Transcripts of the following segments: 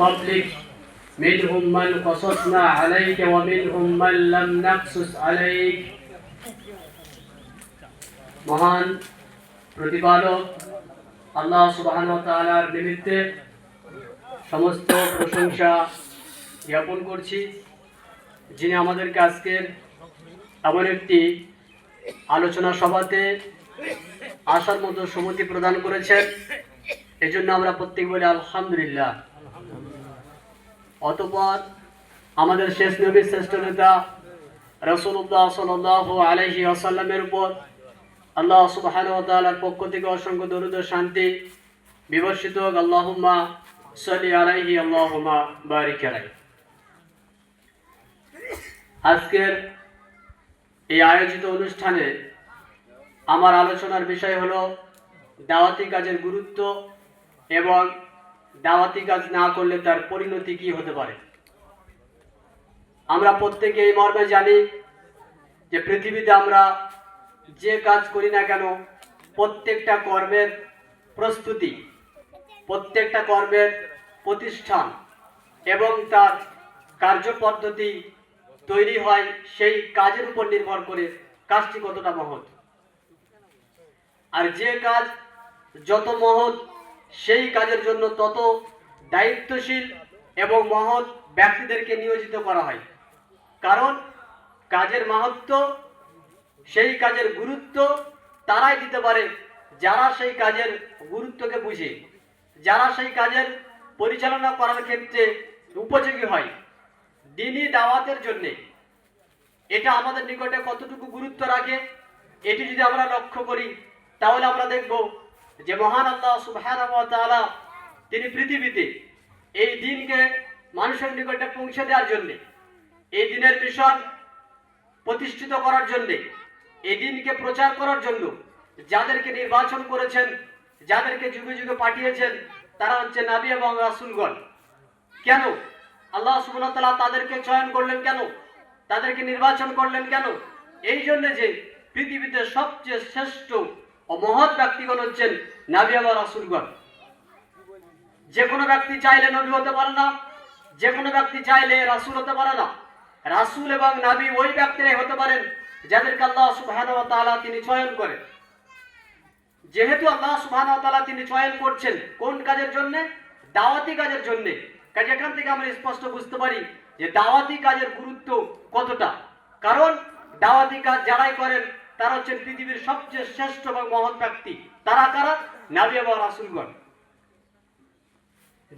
قبلك منهم من قصصنا عليك ومنهم من لم نقصص عليك মহান প্রতিপালক আল্লাহ সুবহানাহু ওয়া তাআলার নিমিত্তে সমস্ত প্রশংসা জ্ঞাপন করছি, যিনি আমাদেরকে আজকের এমন একটি আলোচনা সভাতে আসার মতো সুমতি প্রদান করেছেন। এজন্য আমরা প্রত্যেক বলি আলহামদুলিল্লাহ। অতঃপর আমাদের শেষ নবী শ্রেষ্ঠ নেতা রাসূলুল্লাহ সাল্লাল্লাহু আলাইহি ওয়াসাল্লামের উপর আল্লাহ সুবহানাহু ওয়া তাআলার পক্ষ থেকে অসংখ্য দরুদ ও শান্তি বিবর্ষিত হোক। আল্লাহুম্মা সাল্লি আলাইহি আল্লাহুম্মা বারিক আলাইহি। আজকের এই আয়োজিত অনুষ্ঠানে আমার আলোচনার বিষয় হলো দাওয়াতি কাজের গুরুত্ব এবং দাওয়াতি কাজ না করলে তার পরিণতি কি হতে পারে। আমরা প্রত্যেকে এই মর্মে জানি যে পৃথিবীতে আমরা যে কাজ করি না কেন, প্রত্যেকটা কর্মের প্রস্তুতি, প্রত্যেকটা কর্মের প্রতিষ্ঠান এবং তার কার্যপদ্ধতি তৈরি হয় সেই কাজের উপর নির্ভর করে কাজটি কতটা মহৎ। আর যে কাজ যত মহৎ, সেই কাজের জন্য তত দায়িত্বশীল এবং মহৎ ব্যক্তিদেরকে নিয়োজিত করা হয়। কারণ কাজের মাহাত্ম্য, সেই কাজের গুরুত্ব তারাই দিতে পারে যারা সেই কাজের গুরুত্বকে বুঝে, যারা সেই কাজের পরিচালনা করার ক্ষেত্রে উপযোগী হয়। দ্বীনি দাওয়াতের জন্যে এটা আমাদের নিকটে কতটুকু গুরুত্ব রাখে, এটি যদি আমরা লক্ষ্য করি তাহলে আমরা দেখব যে মহান আল্লাহ সুবহানাহু ওয়া তাআলা তিনি পৃথিবীতে এই দ্বীনকে মানুষের নিকটে পৌঁছে দেওয়ার জন্যে, এই দ্বীনের মিশন প্রতিষ্ঠিত করার জন্যে, এই দ্বীনকে প্রচার করার জন্য যাদেরকে নির্বাচন করেছেন, যাদেরকে যুগে যুগে পাঠিয়েছেন, তারা হচ্ছে নবী এবং রাসূলগণ। কেন আল্লাহ সুবহানাহু ওয়া তাআলা তাদেরকে চয়ন করলেন, কেন তাদেরকে নির্বাচন করলেন, কেন? এই জন্য যে পৃথিবীতে সবচেয়ে শ্রেষ্ঠ ও মহৎ ব্যক্তিগণ হচ্ছেন নবী এবং রাসূলগণ। যে কোনো ব্যক্তি চাইলে নবী হতে পারে না, যে কোনো ব্যক্তি চাইলে রাসূল হতে পারে না। রাসূল এবং নবী ওই ব্যক্তিরাই হতে পারেন যাদেরকে আল্লাহ সুবহানাহু ওয়া তাআলা তিনি চয়ন করেন। যেহেতু আল্লাহ সুবহানাহু ওয়া তাআলা তিনি চয়ন করছেন কোন কাজের জন্য? দাওয়াতি কাজের জন্য। কাজে এখান থেকে আমরা স্পষ্ট বুঝতে পারি যে দাওয়াতি কাজের গুরুত্ব কতটা। কারণ দাওয়াতি কাজ যারাই করেন তারা হচ্ছেন পৃথিবীর সবচেয়ে শ্রেষ্ঠ এবং মহৎ ব্যক্তি। তারা কারা? নবী এবং রাসূলগণ।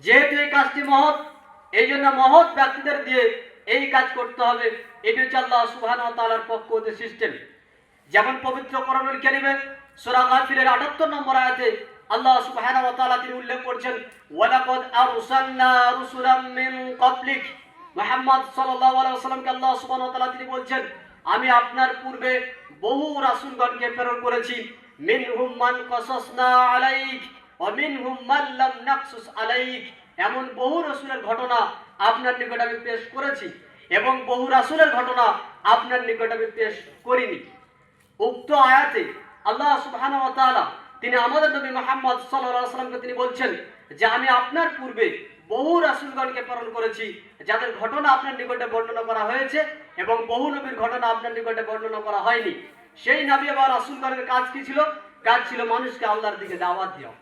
যেহেতু এই কাজটি মহৎ, এই জন্য মহৎ ব্যক্তিদের দিয়ে এই কাজ করতে হবে। এটি হচ্ছে আল্লাহ সুবহানাহু ওয়া তাআলার পক্ষ হতে সিস্টেম। যেমন পবিত্র কোরআনুল কারীমে সূরা গাফিরের ৭৮ নম্বর আয়াতে আল্লাহ সুবহানাহু ওয়া তাআলা তিনি উল্লেখ করছেন, ওয়ালাকাদ আরসালনা রুসুলাম মিন ক্বাবলিক। মুহাম্মদ সাল্লাল্লাহু আলাইহি ওয়াসাল্লামকে আল্লাহ সুবহানাহু ওয়া তাআলা তিনি বলছেন, আমি আপনার পূর্বে বহু রাসূলগণকে প্রেরণ করেছি। মিনহুম মান কাসাসনা আলাইক ওয়া মিনহুম মান লাম নাকসুস আলাইক। এমন বহু রাসূলের ঘটনা আপনার নিকট আমি পেশ করেছি এবং বহু রাসূলের ঘটনা আপনার নিকট আমি পেশ করিনি। উক্ত আয়াতে আল্লাহ সুবহানাহু ওয়া তাআলা তিনি আমাদের নবী মুহাম্মদ সাল্লাল্লাহু আলাইহি ওয়াসাল্লামকে তিনি বলছেন যে আমি আপনার পূর্বে বহু রাসূলগণকে প্রেরণ করেছি যাদের ঘটনা আপনার নিকটে বর্ণনা করা হয়েছে এবং বহু নবীর ঘটনা আপনার নিকটে বর্ণনা করা হয়নি। সেই নবী বা রাসূলগণের কাজ কি ছিল? কাজ ছিল মানুষকে আল্লাহর দিকে দাওয়াত দেওয়া।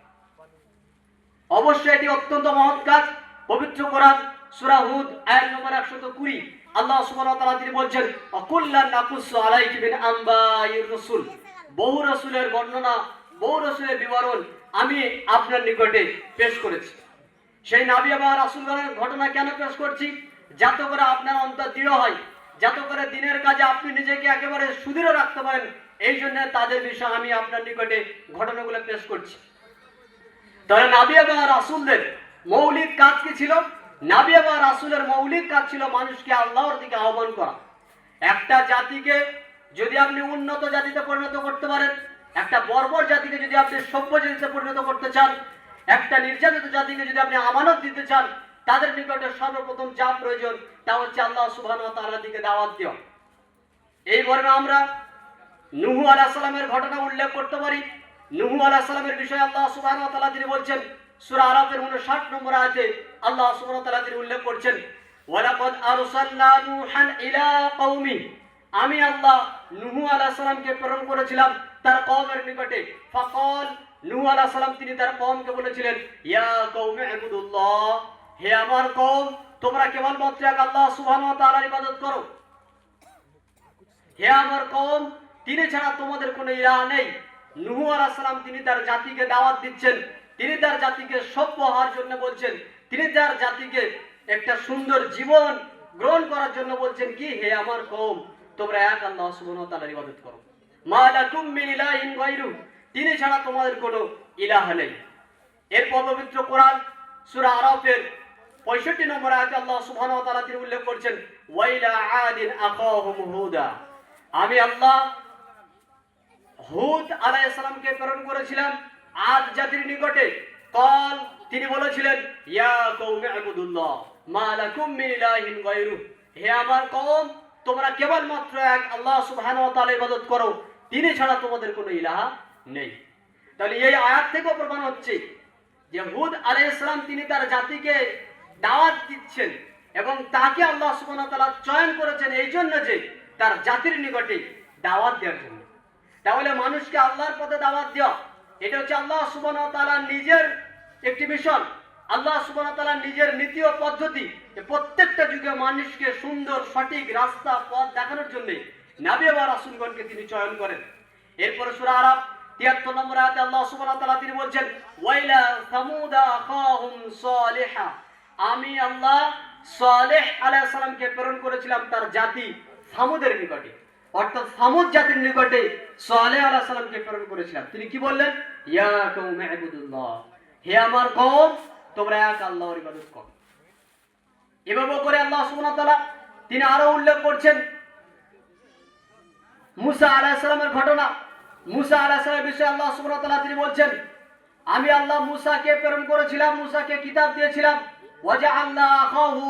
অবশ্যই এটি অত্যন্ত মহৎ কাজ। পবিত্র কোরআন সূরা হুদ আয়াত নম্বর ১২০ আল্লাহ সুবহানাহু ওয়া তাআলা তিনি বলছেন, অকুল্লান নাকুসু আলাইকা মিন আনবাইর রাসূল। বহু রাসূলের বর্ণনা, বহু রাসূলের বিবরণ আমি আপনার নিকটে পেশ করেছি। সেই নবী এবং রাসূলগণের ঘটনা কেন পেশ করছি? যাতে করে আপনার অন্তর দৃঢ় হয়, যাতে করে দিনের কাজে আপনি নিজেকে একেবারে সুদৃঢ় রাখতে পারেন। এই জন্য তাদের বিষয়ে আমি আপনার নিকটে ঘটনাগুলো পেশ করছি। তাহলে নবী এবং রাসূলদের মৌলিক কাজ কি ছিল? নবী এবং রাসূলের মৌলিক কাজ ছিল মানুষকে আল্লাহর দিকে আহ্বান করা। একটা জাতিকে যদি আপনি উন্নত জাতিতে পরিণত করতে পারেন, একটা বর্বর জাতিকে যদি আপনি সভ্য জাতিতে পরিণত করতে চান, একটা নির্যাতিত জাতিকে যদি আপনি আমানত দিতে চান, তাদের নিকটে সর্বপ্রথম যা প্রয়োজন তা হচ্ছে আল্লাহ সুবহানাহু ওয়া তাআলার দিকে দাওয়াত দেওয়া। এই মর্মে আমরা নূহ আলাইহিস সালামের ঘটনা উল্লেখ করতে পারি। নূহ আলাইহিস সালামের বিষয়ে আল্লাহ সুবহানাহু ওয়া তাআলা তিনি বলছেন, সূরা আরাফের 59 নম্বর আয়াতে আল্লাহ সুবহানাহু ওয়া তাআলা তিনি উল্লেখ করছেন, ওয়ালাকাদ আরসালনা নূহান ইলা কওমি, আমি আল্লাহ নূহ আলাইহিস সালামকে প্রেরণ করেছিলাম তার কওমের নিকটে। ফাকাল, নূহ আলাইহিস সালাম তিনি তার কওমকে বলেছিলেন, ইয়া কওমি ইবুদুল্লাহ, হে আমার কওম, তোমরা কেবলমাত্র এক আল্লাহ সুবহানাহু ওয়া তাআলার ইবাদত করো। হে আমার কওম, তিনি ছাড়া তোমাদের কোনো ইলাহ নেই। নূহ আলাইহিস সালাম তিনি তার জাতিকে দাওয়াত দিচ্ছেন, তিনি তার জাতিকে সভ্য হওয়ার জন্য বলছেন, তিনি তার জাতিকে একটা সুন্দর জীবন গ্রহণ করার জন্য বলছেন কি, হে আমার কওম, তোমরা এক আল্লাহ সুবহানাহু ওয়া তাআলার ইবাদত করো। মা লাকুম মিন ইলাহিন গায়রু, তিনি ছাড়া তোমাদের কোনো ইলাহ নেই। এরপর পবিত্র কোরআন সূরা আরাফের 65 নম্বর আয়াতে আল্লাহ সুবহানাহু ওয়া তাআলা তিনি উল্লেখ করছেন, ওয়াইলা আদিন আখাহুম হুদা, আমি আল্লাহ হুদ আলাইহিস সালামকে প্রেরণ করেছিলাম আদ জাতির নিকটে। কল, তিনি বলেছিলেন, ইয়া কওমি ইবুদুল্লাহ মা লাকুম মিন ইলাহিন গায়রু, হে আমার কওম, তোমরা কেবলমাত্র এক আল্লাহ সুবহানাহু ওয়া তাআলার ইবাদত করো, তিনি ছাড়া তোমাদের কোনো ইলাহ নেই। তাহলে এই আয়াত থেকেও প্রমাণ হচ্ছে যে হুদ আলাইহিস সালাম তিনি তার জাতিকে দাওয়াত দিচ্ছেন এবং তাকে আল্লাহ সুবহানাহু ওয়া তাআলা চয়ন করেছেন এই জন্য যে তার জাতির নিকটে দাওয়াত দেওয়ার জন্য। তাহলে মানুষকে আল্লাহর পথে দাওয়াত দেওয়া, এটা হচ্ছে আল্লাহ সুবহানাহু ওয়া তাআলার নিজের একটি মিশন। আল্লাহ সুবহানাহু ওয়া তাআলার নিজের নীতি ও পদ্ধতি, প্রত্যেকটা যুগে মানুষকে সুন্দর সঠিক রাস্তা পথ দেখানোর জন্য নবী বা রাসূলগণকে তিনি চয়ন করেন। এরপর সূরা আরাফ 73 নম্বর আয়াতে আল্লাহ সুবহানাহু ওয়া তাআলা তিনি বলছেন, ওয়াইলা সামুদা আখাহুম সালিহা, আমি আল্লাহ সালেহ আলাইহিস সালামকে প্রেরণ করেছিলাম তার জাতি সামুদের নিকটে। অর্থাৎ সামুদ জাতির নিকটে সালেহ আলাইহিস সালামকে প্রেরণ করেছিলাম। তিনি কি বললেন, ইয়া কওমি ইবুদুল্লাহ, হে আমার কওম, তোমরা এক আল্লাহর ইবাদত করো। এভাবে করে আল্লাহ সুবহানাহু ওয়া তাআলা তিনি আরো উল্লেখ করছেন মুসা আলাইহিস সালামের ঘটনা। মুসা আলাইহিস সালামের বিষয়ে আল্লাহ সুবহানাহু ওয়া তাআলা তিনি বলছেন, আমি আল্লাহ মুসাকে প্রেরণ করেছিলাম, মুসাকে কিতাব দিয়েছিলাম। ওয়াজআলনা আখাহু,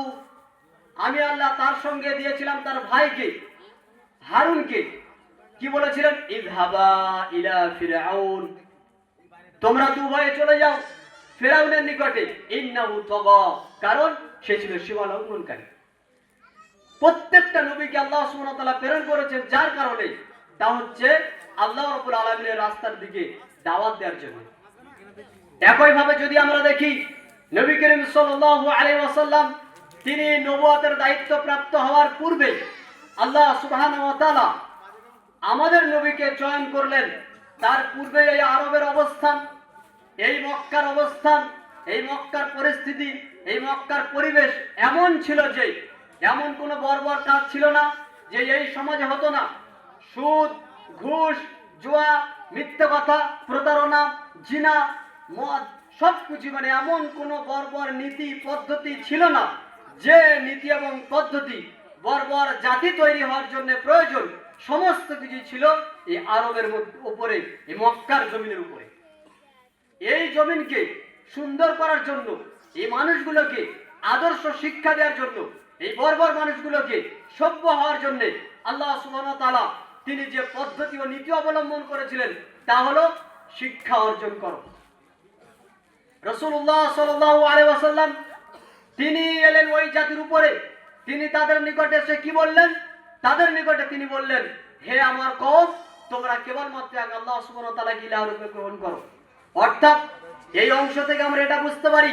আমি আল্লাহ তার সঙ্গে দিয়েছিলাম তার ভাইকে হারুনকে। কি বলেছিলেন, ইযহাবা ইলা ফিরআউন, তোমরা দুভাই চলে যাও ফিরআউনের নিকটে, ইন্নাহু তাগা, কারণ সে ছিল সীমা লঙ্ঘনকারী। প্রত্যেকটা নবীকে আল্লাহ সুবহানাহু ওয়া তাআলা প্রেরণ করেছেন যার কারণে, তা হচ্ছে আল্লাহ রাব্বুল আলামিনের রাস্তার দিকে দাওয়াত দেওয়ার জন্য। একই ভাবে যদি আমরা দেখি নবী করিম সাল্লাল্লাহু আলাইহি ওয়াসাল্লাম তিনি নবুয়তের দায়িত্ব প্রাপ্ত হওয়ার পূর্বে আল্লাহ সুবহানাহু ওয়া তাআলা আমাদের নবীকে চয়ন করলেন। তার পূর্বে এই আরবের অবস্থান, এই মক্কার অবস্থান, এই মক্কার পরিস্থিতি, এই মক্কার পরিবেশ এমন ছিল যে এমন কোনো বর্বর কাজ ছিল না যে এই সমাজে হতো না। সুদ, ঘুষ, জুয়া, মিথ্যা কথা, প্রতারণা, জিনা, মদ, সবকিছু, মানে এমন কোনো বর্বর নীতি পদ্ধতি ছিল না যে নীতি এবং পদ্ধতি বর্বর জাতি তৈরি হওয়ার জন্য প্রয়োজন। সমস্ত কিছু ছিল এই আরবের উপরে, এই মক্কার জমিনের উপরে। এই জমিনকে সুন্দর করার জন্য, এই মানুষগুলোকে আদর্শ শিক্ষা দেওয়ার জন্য, এই বর্বর মানুষগুলোকে সভ্য হওয়ার জন্য আল্লাহ সুবহানাহু ওয়া তাআলা তিনি যে পদ্ধতি ও নীতি অবলম্বন করেছিলেন তা হলো শিক্ষা অর্জন করো। রাসূলুল্লাহ সাল্লাল্লাহু আলাইহি ওয়াসাল্লাম তিনি এলেন ওই জাতির উপরে। তিনি তাদের নিকটে এসে কি বললেন, তাদের নিকটে তিনি বললেন, হে আমার কওম, তোমরা কেবলমাত্র এক আল্লাহ সুবহানাহু ওয়া তাআলাকে ইলাহ রূপে গ্রহণ করো। অর্থাৎ এই অংশ থেকে আমরা এটা বুঝতে পারি,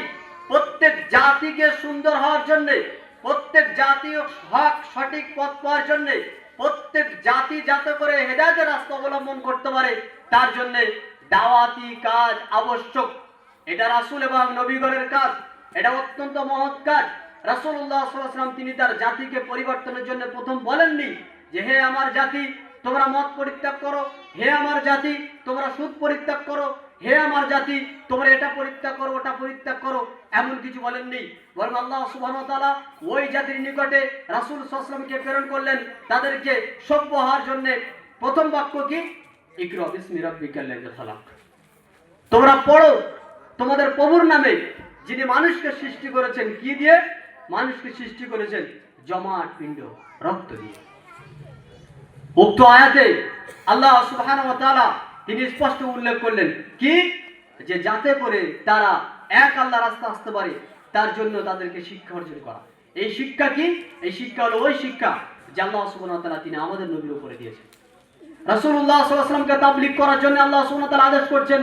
প্রত্যেক জাতিকে সুন্দর হওয়ার জন্য, প্রত্যেক জাতি হক সঠিক পথ পাওয়ার জন্য, প্রত্যেক জাতি যাতে করে হেদায়েতের রাস্তা অবলম্বন করতে পারে তার জন্য দাওয়াতি কাজ আবশ্যক। এটা রাসূল এবং নবীগণের কাজ, এটা অত্যন্ত মহৎ কাজ। রাসূলুল্লাহ সাল্লাল্লাহু আলাইহি ওয়াসাল্লাম তিনি তার জাতিকে পরিবর্তনের জন্য প্রথম বলেননি যে হে আমার জাতি তোমরা মদ পরিত্যাগ করো, হে আমার জাতি তোমরা সুদ পরিত্যাগ করো, হে আমার জাতি তোমরা এটা পরিত্যাগ করো, ওটা পরিত্যাগ করো, এমন কিছু বলেননি। বরং আল্লাহ সুবহানাহু ওয়া তাআলা ওই জাতির নিকটে রাসূল সাল্লাল্লাহু আলাইহি ওয়াসাল্লামকে প্রেরণ করলেন তাদেরকে সভ্য হওয়ার জন্য। প্রথম বাক্য কি, ইকরা বিসমি রাব্বিকাল্লাযী খালাক, তোমরা পড়ো তোমাদের প্রভুর নামে যিনি মানুষকে সৃষ্টি করেছেন। কি দিয়ে মানুষকে সৃষ্টি করেছেন? জমাট পিণ্ড, রক্ত দিয়ে। উক্ত আয়াতে আল্লাহ সুবহানাহু ওয়া তাআলা তিনি স্পষ্ট উল্লেখ করলেন কি, যে যাতে করে তারা এক আল্লাহ রাস্তা আসতে পারে, তার জন্য তাদেরকে শিক্ষা অর্জন করা। এই শিক্ষা কি? এই শিক্ষা হলো ওই শিক্ষা যে আল্লাহ সুবহানাহু ওয়া তাআলা তিনি আমাদের নবীর উপরে দিয়েছেন। রাসূলুল্লাহ সাল্লাল্লাহু আলাইহি ওয়াসাল্লামকে তাবলীগ করার জন্য আল্লাহ সুবহানাহু ওয়া তাআলা আদেশ করছেন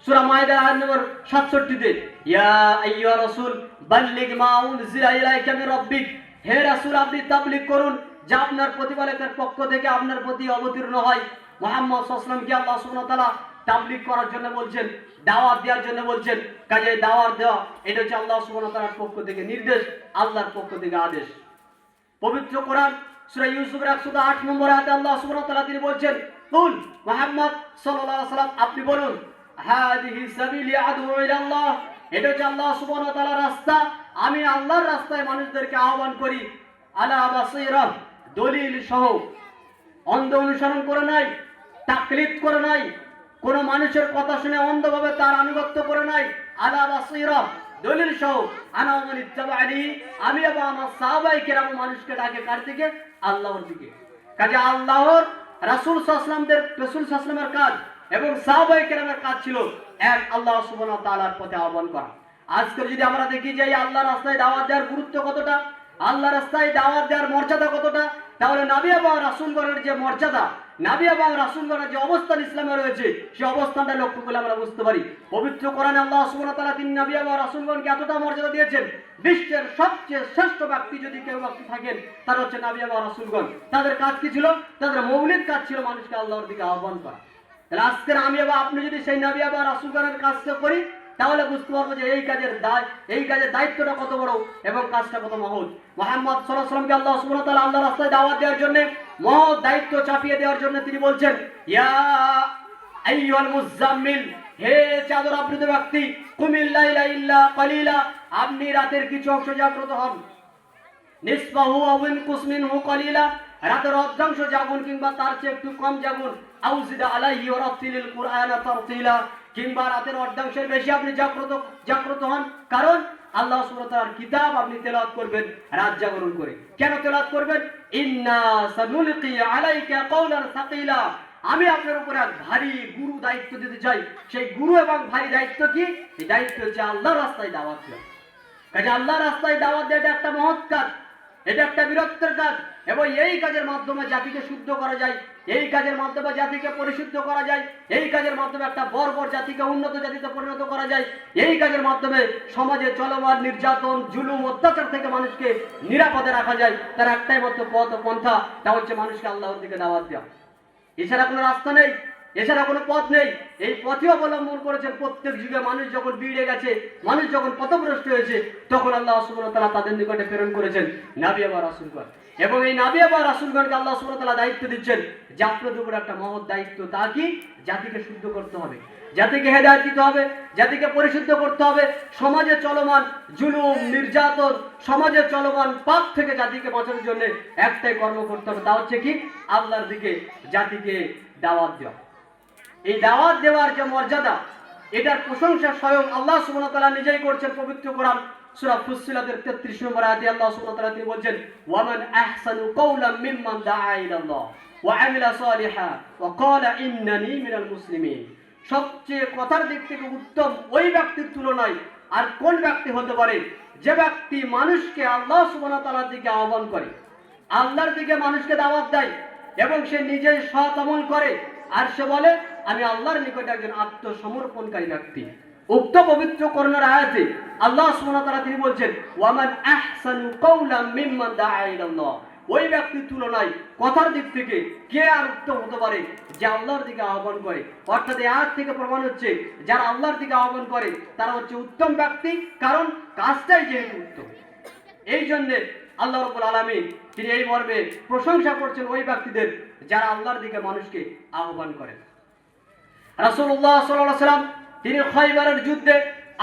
সূরা মায়েদা আয়াত নম্বর 67 তে, ইয়া আইয়ুহা রাসূল বাল্লিগ মা উনজিলা ইলাইকা মির রাব্বিক, হে রাসূল আপনি তাবলীগ করুন যা আপনার প্রতিপালকের পক্ষ থেকে আপনার প্রতি অবতীর্ণ হয়। মুহাম্মদ সাল্লাল্লাহু আলাইহি ওয়াসাল্লামকে আল্লাহ সুবহানাহু ওয়া তাআলা তাবলীগ করার জন্য বলছেন, দাওয়াত দেওয়ার জন্য বলছেন। কাজে দাওয়াত দেওয়া এটা হচ্ছে আল্লাহ সুবহানাহু ওয়া তাআলার পক্ষ থেকে নির্দেশ, আল্লাহর পক্ষ থেকে আদেশ। পবিত্র কোরআন সূরা ইউসুফের 108 নম্বর আয়াতে আল্লাহ সুবহানাহু ওয়া তাআলা তিনি বলছেন, কুল মুহাম্মদ সাল্লাল্লাহু আলাইহি ওয়াসাল্লাম আপনি বলুন, হাদিহি সাবিলি আদউ ইলাল্লাহ, এটা হচ্ছে আল্লাহ সুবহানাহু ওয়া তাআলার রাস্তা, আমি আল্লাহর রাস্তায় মানুষদেরকে আহ্বান করি। আলা বাসীরা, দলিল সহ, অন্ধ অনুসরণ করে নাই, তাকলিদ করে নাই, কোন মানুষের কথা শুনে অন্ধভাবে তার আনুগত্য করে নাই। আলা বাসীরা, দলিল সহ, আনা ওয়া মান ইত্তাবা'আনি, আমি এবং আমার সাহাবায়ে কেরাম মানুষকে ডাকে কার দিকে? আল্লাহর দিকে। কাজে আল্লাহর রাসূল সাল্লাল্লাহু আলাইহি ওয়াসাল্লামের কাজ এবং সাহাবায়ে কেরামের কাজ ছিল এক আল্লাহ সুবহানাহু ওয়া তাআলার পথে আহ্বান করা। আজকে যদি আমরা দেখি যে এই আল্লাহর রাস্তায় দাওয়াত দেওয়ার গুরুত্ব কতটা, আল্লাহর রাস্তায় দাওয়াত দেওয়ার মর্যাদা কতটা, তাহলে নবী এবং রাসূলগণের যে মর্যাদা, নবী এবং রাসূলগণের যে অবস্থান ইসলামে রয়েছে, সেই অবস্থানটা লক্ষ্য করলে আমরা বুঝতে পারি। পবিত্র কোরআনে আল্লাহ সুবহানাহু ওয়া তাআলা তিনি নবী এবং রাসূলগণকে এতটা মর্যাদা দিয়েছেন, বিশ্বের সবচেয়ে শ্রেষ্ঠ ব্যক্তি যদি কেউ ব্যক্তি থাকেন তার হচ্ছে নবী এবং রাসূলগণ। তাদের কাজ কি ছিল? তাদের মৌলিক কাজ ছিল মানুষকে আল্লাহর দিকে আহ্বান করা। তাহলে আজকের আমি এবং আপনি যদি সেই নবী এবং রাসূলগণের কাজটা করি তাহলে বুঝতে পারবো যে এই কাজের দায়িত্বটা কত বড় এবং কাজটা কত মহৎ। মুহাম্মদ সাল্লাল্লাহু আলাইহি ওয়াসাল্লামকে আল্লাহ সুবহানাহু ওয়া তাআলা আল্লাহর রাস্তায় দাওয়াত দেওয়ার জন্য, মহৎ দায়িত্ব চাপিয়ে দেওয়ার জন্য তিনি বলছেন, ইয়া আইয়ুহাল মুযাম্মিল, হে চাদর আবৃত ব্যক্তি, কুমিল লাইলা ইল্লা কালিলা, আপনি রাতের কিছু অংশ জাগ্রত হন। নিসফাহু আও ইনকুস মিনহু কালিলা, রাতের অর্ধাংশ জাগুন কিংবা তার চেয়ে একটু কম জাগুন। আও জিদা আলাইহি ওয়া রাত্তিলিল কুরআনা তারতিলা, কিংবা রাতের অর্ধাংশের বেশি আপনি জাগ্রত হন। কারণ আল্লাহ সুবহানাহু ওয়া তাআলার কিতাব আপনি তেলাওয়াত করবেন রাত জাগরণ করে। কেন তেলাওয়াত করবেন? ইন্না সানুলকি আলাইকা কাওলান সাকিলা, আমি আপনার উপরে এক ভারী গুরু দায়িত্ব দিতে চাই। সেই গুরু এবং ভারী দায়িত্ব কি? এই দায়িত্ব হচ্ছে আল্লাহর রাস্তায় দাওয়াত দেওয়া। কাজে আল্লাহর রাস্তায় দাওয়াত দেওয়া এটা একটা মহৎ কাজ, এটা একটা বীরত্বের কাজ, এবং এই কাজের মাধ্যমে জাতিকে শুদ্ধ করা যায়, এই কাজের মাধ্যমে জাতিকে পরিশুদ্ধ করা যায়, এই কাজের মাধ্যমে একটা বর্বর জাতিকে উন্নত জাতিতে পরিণত করা যায়, এই কাজের মাধ্যমে সমাজে চলমান নির্যাতন, জুলুম, অত্যাচার থেকে মানুষকে নিরাপদে রাখা যায়। তার একটাই মাত্র পথ ও পন্থা, তা হচ্ছে মানুষকে আল্লাহর দিকে দাওয়াত দেওয়া। এছাড়া কোনো রাস্তা নেই, এছাড়া কোনো পথ নেই। এই পথই অবলম্বন করেছেন প্রত্যেক যুগে। মানুষ যখন বিগড়ে গেছে, মানুষ যখন পথভ্রষ্ট হয়েছে, তখন আল্লাহ সুবহানাহু ওয়া তাআলা তাদের নিকটে প্রেরণ করেছেন নবী এবং রাসূলগণ। এবং এই নবী এবং রাসূলগণকে আল্লাহ সুবহানাহু ওয়া তাআলা দায়িত্ব দিচ্ছেন, জাতির উপর একটা মহৎ দায়িত্ব। তা কি? জাতিকে শুদ্ধ করতে হবে, জাতিকে হেদায়েত দিতে হবে, জাতিকে পরিশুদ্ধ করতে হবে। সমাজে চলমান জুলুম, নির্যাতন, সমাজে চলমান পাপ থেকে জাতিকে বাঁচানোর জন্য একটাই কর্ম করতে হবে, তা হচ্ছে কি? আল্লাহর দিকে জাতিকে দাওয়াত দেওয়া। এই দাওয়াত দেওয়ার যে মর্যাদা, এটার প্রশংসা স্বয়ং আল্লাহ সুবহানাহু ওয়া তাআলা নিজেই করছেন। পবিত্র কোরআন সূরা ফুসসিলাতের 33 নম্বর আয়াতে আল্লাহ সুবহানাহু ওয়া তাআলা তিনি বলছেন, ওয়া মান আহসানু কাওলাম মিম্মান দাআ ইলাল্লাহ ওয়া আমিলা সালিহা ওয়া ক্বালা ইন্নানি মিনাল মুসলিমিন। সবচেয়ে কথার দিক থেকে উত্তম ওই ব্যক্তির তুলনায় আর কোন ব্যক্তি হতে পারে যে ব্যক্তি মানুষকে আল্লাহ সুবহানাহু ওয়া তাআলার দিকে আহ্বান করে, আল্লাহর দিকে মানুষকে দাওয়াত দেয় এবং সে নিজেই সৎ আমল করে, আর সে বলে আমি আল্লাহর নিকটে একজন আত্মসমর্পণকারী ব্যক্তি। উক্ত পবিত্র কোরআনের আয়াতে আল্লাহ সুবহানাহু ওয়া তাআলা তিনি বলছেন, ওয়া মান আহসানু কাওলাম মিম্মান দাআ ইলাল্লাহ। ওই ব্যক্তির তুলনায় কথার দিক থেকে কে আর উত্তম হতে পারে যে আল্লাহর দিকে আহ্বান করে। অর্থাৎ এই আয়াত থেকে প্রমাণ হচ্ছে যারা আল্লাহর দিকে আহ্বান করে তারা হচ্ছে উত্তম ব্যক্তি, কারণ কাজটাই যেহেতু উত্তম। এই জন্য আল্লাহ রাব্বুল আলামিন তিনি এই মর্মে প্রশংসা করছেন ওই ব্যক্তিদের যারা আল্লাহর দিকে মানুষকে আহ্বান করেন। রাসূলুল্লাহ সাল্লাল্লাহু আলাইহি ওয়াসাল্লাম তিনি খায়বারের যুদ্ধে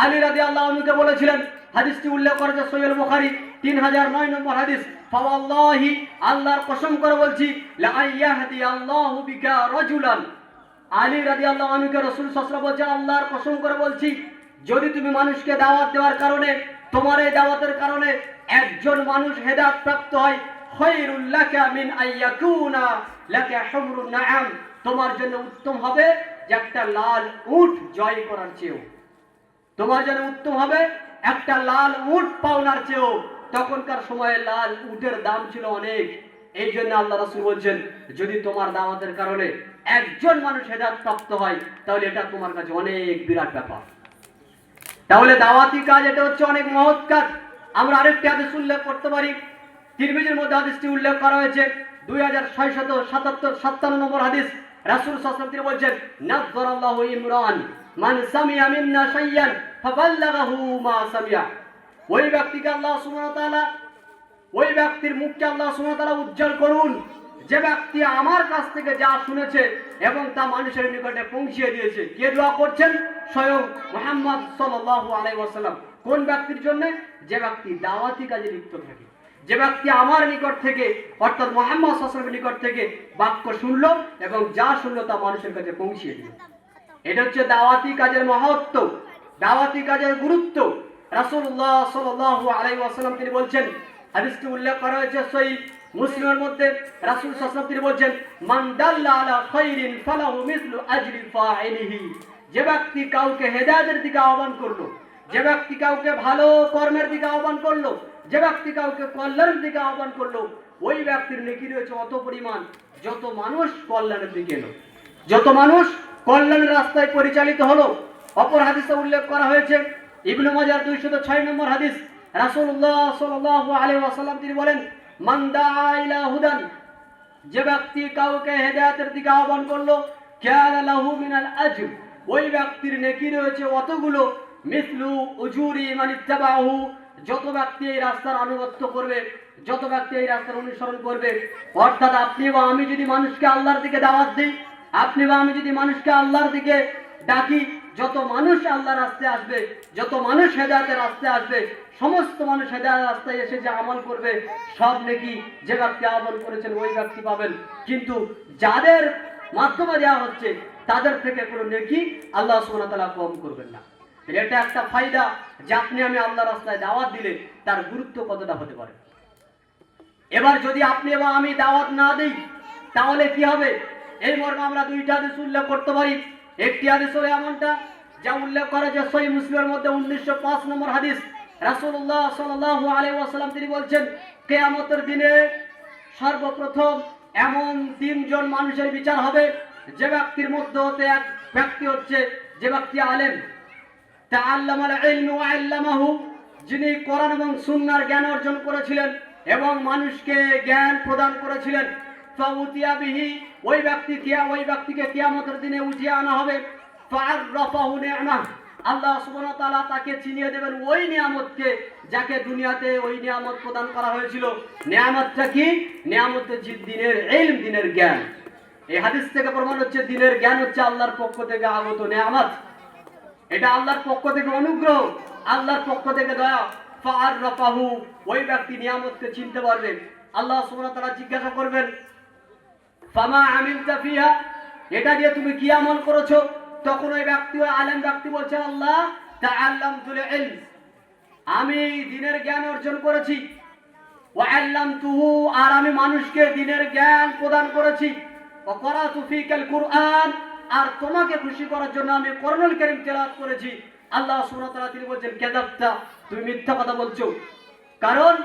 আলী রাদিয়াল্লাহু আনহুকে বলেছিলেন, হাদিসটি উল্লেখ করেছে সহিহ বুখারী 3009 নম্বর হাদিস, ফাওয়াল্লাহি, আল্লাহর কসম করে বলছি, লা আইয়াহদি আল্লাহু বিকা রাজুলান। আলী রাদিয়াল্লাহু আনহুকে রাসূল সাল্লাল্লাহু আলাইহি ওয়াসাল্লাম বলছেন, আল্লাহর কসম করে বলছি, যদি তুমি মানুষকে দাওয়াত দেওয়ার কারণে, তোমার এই দাওয়াতের কারণে একজন মানুষ হেদায়েত প্রাপ্ত হয়, খায়রুল লাকা মিন আইয়াকুনা লাকা হুমরুন নাআম, তোমার জন্য উত্তম হবে যে একটা লাল উট জয় করার চেয়েও তোমার জন্য উত্তম হবে একটা লাল উট পাওনার চেয়েও। তখনকার সময়ে লাল উটের দাম ছিল অনেক। এই জন্য আল্লাহ রাসূল বলছেন, যদি তোমার দাওয়াতের কারণে একজন মানুষ হেদায়েত প্রাপ্ত হয়, তাহলে এটা তোমার কাছে অনেক বিরাট ব্যাপার। তাহলে দাওয়াতি কাজ এটা হচ্ছে অনেক মহৎ কাজ। আমরা আরেকটি হাদিস উল্লেখ করতে পারি। তিরমিজির মধ্যে হাদিসটি উল্লেখ করা হয়েছে 2677 নম্বর হাদিস। রাসূল সাল্লাল্লাহু আলাইহি ওয়াসাল্লাম বলেছেন, নাযযারাল্লাহু ইমরান মান সামিয়া মিন্না শাইয়ান ফাবাল্লাগাহু মা সামিয়া। ওই ব্যক্তিকে আল্লাহ সুবহানাহু ওয়া তাআলা, ওই ব্যক্তির মুখকে আল্লাহ সুবহানাহু ওয়া তাআলা উজ্জ্বল করুন, যে ব্যক্তি আমার কাছ থেকে যা শুনেছে এবং তা মানুষের নিকটে পৌঁছিয়ে দিয়েছে। কে দোয়া করছেন? স্বয়ং মুহাম্মদ সাল্লাল্লাহু আলাইহি ওয়াসাল্লাম। কোন ব্যক্তির জন্য? যে ব্যক্তি দাওয়াতি কাজে লিপ্ত থাকে, যে ব্যক্তি আমার নিকট থেকে অর্থাৎ মুহাম্মদ সাল্লাল্লাহু আলাইহি ওয়াসাল্লামের নিকট থেকে বাক্য শুনলো এবং যা শুনলো তা মানুষের কাছে পৌঁছিয়ে দিল। এটা হচ্ছে দাওয়াতি কাজের মহত্ব, দাওয়াতি কাজের গুরুত্ব। রাসূলুল্লাহ সাল্লাল্লাহু আলাইহি ওয়াসাল্লাম তিনি বলছেন, হাদিসটি উল্লেখ করা হয়েছে সহিহ মুসলিমের মধ্যে। রাসূল সাল্লাল্লাহু আলাইহি ওয়াসাল্লাম তিনি বলছেন, মান দাল্লা আলা খাইরিন ফালাহু মিসলু আজরি ফাইলিহি। যে ব্যক্তি কাউকে হেদায়েতের দিকে আহ্বান করলো, যে ব্যক্তি কাউকে ভালো কর্মের দিকে আহ্বান করলো, যে ব্যক্তি কাউকে কল্যাণের দিকে আহ্বান করলো, ওই ব্যক্তির নেকি রয়েছে অত পরিমাণ যত মানুষ কল্যাণের দিকে এলো, যত মানুষ কল্যাণের রাস্তায় পরিচালিত হলো। অপর হাদিসে উল্লেখ করা হয়েছে ইবনে মাজাহ 206 নম্বর হাদিস। রাসূলুল্লাহ সাল্লাল্লাহু আলাইহি ওয়াসাল্লাম তিনি বলেন, মান দাআ ইলা হুদান, যে ব্যক্তি কাউকে হেদায়েতের দিকে আহ্বান করলো, কানা লাহু মিনাল আজর, ওই ব্যক্তির নেকি রয়েছে অতগুলো মিসলু উজুরি মান ইত্তাবাহু, যত ব্যক্তি এই রাস্তার আনুগত্য করবে, যত ব্যক্তি এই রাস্তার অনুসরণ করবে। অর্থাৎ আপনি বা আমি যদি মানুষকে আল্লাহর দিকে দাওয়াত দিই, আপনি বা আমি যদি মানুষকে আল্লাহর দিকে ডাকি, যত মানুষ আল্লাহর রাস্তায় আসবে, যত মানুষ হেদায়েতের রাস্তায় আসবে, সমস্ত মানুষ হেদায়েতের রাস্তায় এসে যে আমল করবে, সব নেকি যে ব্যক্তি আমল করেছেন ওই ব্যক্তি পাবেন। কিন্তু যাদের মাধ্যমে দেওয়া হচ্ছে তাদের থেকে কোনো নেকি আল্লাহ সুবহানাহু ওয়া তাআলা কম করবেন না। এটা একটা ফায়দা যে আপনি আমি আল্লাহর রাস্তায় দাওয়াত দিলে তার গুরুত্ব কতটা হতে পারে। এবার যদি আপনি এবং আমি দাওয়াত না দিই তাহলে কি হবে? এই মর্মে আমরা দুইটা হাদিস উল্লেখ করতে পারি। একটি হাদিস হলো এমনটা যা উল্লেখ করা যায় সহিহ মুসলিমের মধ্যে 1905 নম্বর হাদিস। রাসূলুল্লাহ সাল্লাল্লাহু আলাইহি ওয়াসাল্লাম তিনি বলছেন, কিয়ামতের দিনে সর্বপ্রথম এমন তিনজন মানুষের বিচার হবে, যে ব্যক্তির মধ্যে হতে এক ব্যক্তি হচ্ছে যে ব্যক্তি আলেম, তাআল্লামাল ইলম ওয়া আল্লামাহু, যিনি কোরআন এবং সুন্নাহর জ্ঞান অর্জন করেছিলেন এবং মানুষকে জ্ঞান প্রদান করেছিলেন। ফাউতিয়া বিহি, ওই ব্যক্তিকে কিয়ামতের দিনে উঠিয়ে আনা হবে। ফাআররাফাহু নি'মাহ, আল্লাহ সুবহানাহু ওয়া তাআলা তাকে চিনিয়ে দেবেন ওই নিয়ামতকে যাকে দুনিয়াতে ওই নিয়ামত প্রদান করা হয়েছিল। নিয়ামতটা কি? নিয়ামত হচ্ছে দ্বীনের ইলম, দ্বীনের জ্ঞান। এই হাদিস থেকে প্রমাণ হচ্ছে দ্বীনের জ্ঞান হচ্ছে আল্লাহর পক্ষ থেকে আগত নিয়ামত। এটা আল্লাহর পক্ষ থেকে অনুগ্রহ, আল্লাহর পক্ষ থেকে দয়া। ফাআররাফাহু, ওই ব্যক্তি নিয়ামতকে চিনতে পারবে। আল্লাহ সুবহানাহু ওয়া তাআলা জিজ্ঞাসা করবেন, ফামা আমিলতা ফিহা, এটা দিয়ে তুমি কি আমল করেছো? তখন ওই ব্যক্তি, ওই আলেম ব্যক্তি বলছে, আল্লাহ তাআল্লামতুল ইলম, আমি দ্বীনের জ্ঞান অর্জন করেছি। ওয়া আল্লামতুহু, আর আমি মানুষকে দ্বীনের জ্ঞান প্রদান করেছি। ওয়া ক্বরাতু ফিকাল কুরআন, আর তোমাকে খুশি করার জন্য আমি কোরআনুল কারীম তেলাওয়াত করেছি। আল্লাহ সুবহানাহু ওয়া তাআলা তিনি বলছেন, কাযাবতা, তুমি মিথ্যা কথা বলছো। কারণ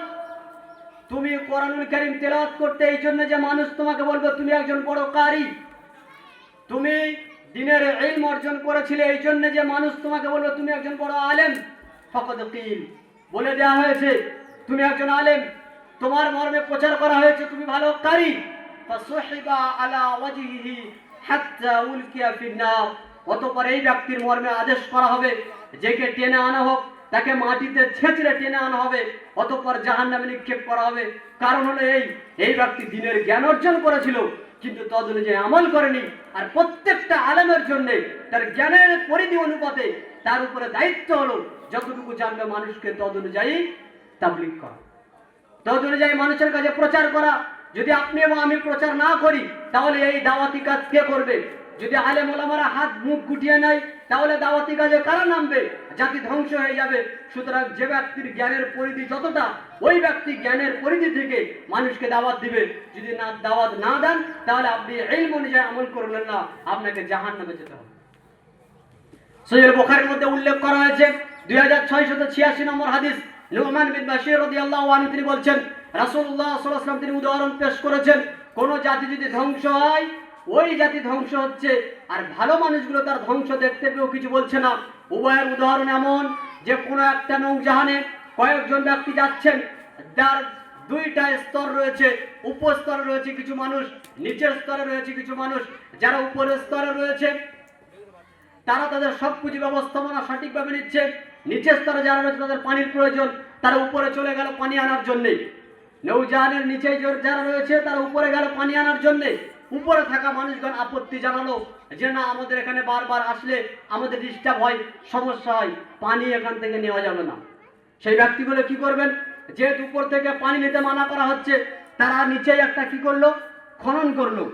তুমি কোরআনুল কারীম তেলাওয়াত করতে এই জন্য যে মানুষ তোমাকে বলবে তুমি একজন বড় কারি, তুমি দ্বীনের ইলম অর্জন করেছিলে এই জন্য যে মানুষ তোমাকে বলবে তুমি একজন বড় আলেম। ফাকাদ কিল, বলে দেওয়া হয়েছে তুমি একজন আলেম, তোমার মর্মে প্রচার করা হয়েছে তুমি ভালো কারি। ফাসুহিবা আলা ওয়াজহিহি হাত্তা উলকিয়া ফিন্নার, অতঃপর এই ব্যক্তির মর্মে আদেশ করা হবে যেকে টেনে আনা হোক, তাকে মাটিতে ছেঁচড়ে টেনে আনা হবে, অতঃপর জাহান্নামে নিক্ষেপ করা হবে। কারণ হলো এই ব্যক্তি দ্বীনের জ্ঞান অর্জন করেছিল কিন্তু তদ অনুযায়ী আমল করেনি। আর প্রত্যেকটা আলেমের জন্য তার জ্ঞানের পরিধি অনুপাতে তার উপরে দায়িত্ব হলো যতটুকু জানবে মানুষকে তদ অনুযায়ী তাবলীগ করা, তদ অনুযায়ী মানুষের কাছে প্রচার করা। যদি আপনি এবং আমি প্রচার না করি তাহলে এই দাওয়াতি কাজ কে করবে? যদি আলেম ওলামারা হাত মুখ গুটিয়ে নেয় তাহলে দাওয়াতি কাজে কারা নামবে? জাতি ধ্বংস হয়ে যাবে। সুতরাং যে ব্যক্তির জ্ঞানের পরিধি যতটা, ওই ব্যক্তি জ্ঞানের পরিধি থেকে মানুষকে দাওয়াত দিবে। যদি না দাওয়াত না দেন তাহলে আপনি ইলম অনুযায়ী আমল করলেন না, আপনাকে জাহান্নামে যেতে হবে। সহিহ বুখারীর মধ্যে উল্লেখ করা হয়েছে 2686 নম্বর হাদিস, নুমান বিন বাশির রাদিয়াল্লাহু আনহু তিনি বলছেন, রাসূলুল্লাহ সাল্লাল্লাহু আলাইহি ওয়াসাল্লাম তিনি উদাহরণ পেশ করেছেন, কোন জাতি যদি ধ্বংস হয় ওই জাতি ধ্বংস হচ্ছে, আর ভালো মানুষগুলো তার ধ্বংস দেখতে পেয়েও কিছু বলছে না। উভয়ের উদাহরণ এমন যে কোনো একটা নৌজাহানে কয়েকজন ব্যক্তি যাচ্ছেন, যার দুইটা স্তর রয়েছে, উপর স্তরে রয়েছে কিছু মানুষ, নিচের স্তরে রয়েছে কিছু মানুষ। যারা উপরের স্তরে রয়েছে তারা তাদের সবকিছু ব্যবস্থাপনা সঠিকভাবে নিচ্ছে, নিচের স্তরে যারা রয়েছে তাদের পানির প্রয়োজন, তারা উপরে চলে গেল পানি আনার জন্যে। নৌজাহানের নিচে যারা রয়েছে তারা উপরে গেল পানি আনার জন্যে। উপরে থাকা মানুষগণ আপত্তি জানালো যে না, আমাদের এখানে বারবার আসলে আমাদের ডিস্টার্ব হয়, সমস্যা হয়, পানি এখান থেকে নেওয়া যাবে না। সেই ব্যক্তিগুলো কি করবেন, যেহেতু উপর থেকে পানি নিতে মানা করা হচ্ছে, তারা নিচেই একটা কি করলো, খনন করলো,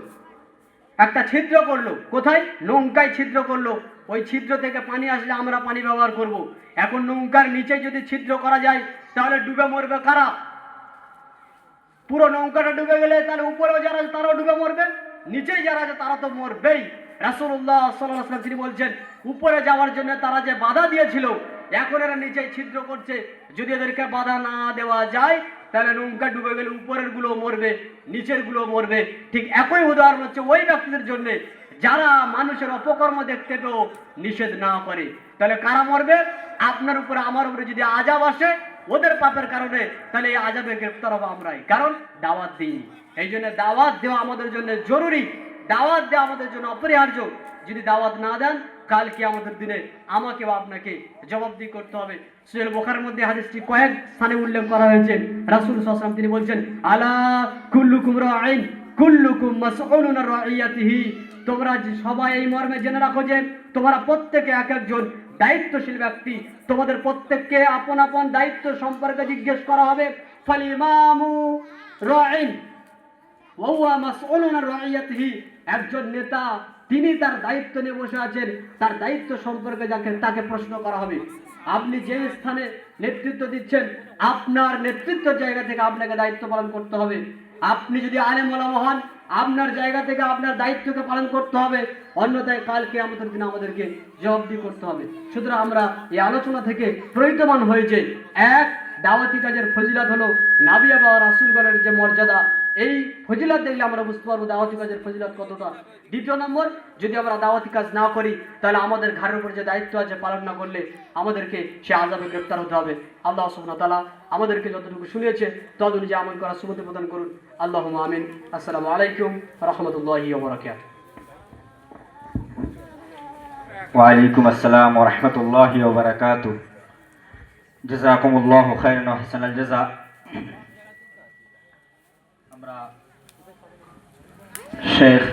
একটা ছিদ্র করলো। কোথায়? নৌকায় ছিদ্র করলো। ওই ছিদ্র থেকে পানি আসলে আমরা পানি ব্যবহার করব। এখন নৌকার নিচে যদি ছিদ্র করা যায় তাহলে ডুবে মরবে কারা? পুরো নৌকাটা ডুবে গেলে তাহলে উপরেও যারা আছে তারাও ডুবে মরবে, নিচেই যারা আছে তারা তো মরবেই। রাসূলুল্লাহ সাল্লাল্লাহু আলাইহি ওয়াসাল্লাম তিনি বলছেন, উপরে যাওয়ার জন্য তারা যে বাধা দিয়েছিল, এখন এরা নিচেই ছিদ্র করছে। যদি এদেরকে বাধা না দেওয়া যায় তাহলে নৌকা ডুবে গেলে উপরের গুলো মরবে, নিচের গুলো মরবে। ঠিক একই উদাহরণ হচ্ছে ওই ব্যক্তিদের জন্য যারা মানুষের অপকর্ম দেখতে পেয়েও নিষেধ না করে। তাহলে কারা মরবে? আপনার উপরে আমার উপরে যদি আযাব আসে ওদের পাপের কারণে, তাহলে এই আযাবে গ্রেফতার হবো আমরাই, কারণ দাওয়াত দিই। এই জন্য দাওয়াত দেওয়া আমাদের জন্য জরুরি, দাওয়াত দেওয়া আমাদের জন্য অপরিহার্য। যদি দাওয়াত না দেন কাল কিয়ামতের দিনে আমাকে বা আপনাকে জবাবদিহি করতে হবে। সহিহ বুখারীর মধ্যে হাদিসটি কয়েক স্থানে উল্লেখ করা হয়েছে। রাসূল সাল্লাল্লাহু আলাইহি ওয়াসাল্লাম তিনি বলছেন, আলা কুল্লুকুম রাঈন কুল্লুকুম মাসউলুন আন রাইয়াতিহি। তোমরা সবাই এই মর্মে জেনে রাখো যে তোমরা প্রত্যেকে এক একজন দায়িত্বশীল ব্যক্তি, তোমাদের প্রত্যেককে আপন আপন দায়িত্ব সম্পর্কে জিজ্ঞেস করা হবে। ফাল ইমামু রাঈন ওয়া হুয়া মাসউলুন আন রাইয়াতিহি। একজন নেতা, তিনি তার দায়িত্ব নিয়ে বসে আছেন, তার দায়িত্ব সম্পর্কে তাকে প্রশ্ন করা হবে। আপনি যে স্থানে নেতৃত্ব দিচ্ছেন, আপনার নেতৃত্বের জায়গা থেকে আপনাকে দায়িত্ব পালন করতে হবে। আপনি যদি আলেম ওলামা হন, আপনার জায়গা থেকে আপনার দায়িত্বকে পালন করতে হবে, অন্যথায় কাল কিয়ামতের দিন আমাদেরকে জবাবদিহি করতে হবে। সুতরাং আমরা এই আলোচনা থেকে প্রতীয়মান হয়েছে, এক, দাওয়াতি কাজের ফজিলত হলো নবী বা রাসূলগণের যে মর্যাদা, এই ফজিলত দেখলে আমরা বুঝতে পারবো দাওয়াতি কাজের ফজিলত কতটা। দ্বিতীয় নম্বর, যদি আমরা দাওয়াতি কাজ না করি তাহলে আমাদের ঘরের উপর যে দায়িত্ব আছে পালন না করলে আমাদেরকে সে আযাবে গ্রেফতার হতে হবে। আল্লাহ সুবহানাহু ওয়া তাআলা আমাদেরকে যতটুকু শুনিয়েছে তদ অনুযায়ী আমল করার সুবুদ্ধি প্রদান করুন। আল্লাহুম্মা আমিন। আসসালামু আলাইকুম ওয়া রাহমাতুল্লাহি ওয়া বারাকাতুহু। ওয়া আলাইকুম আসসালাম ওয়া রাহমাতুল্লাহি ওয়া বারাকাতুহু। জাযাকুমুল্লাহু খাইরান ওয়া আহসানাল জাযা। আমরা শেখ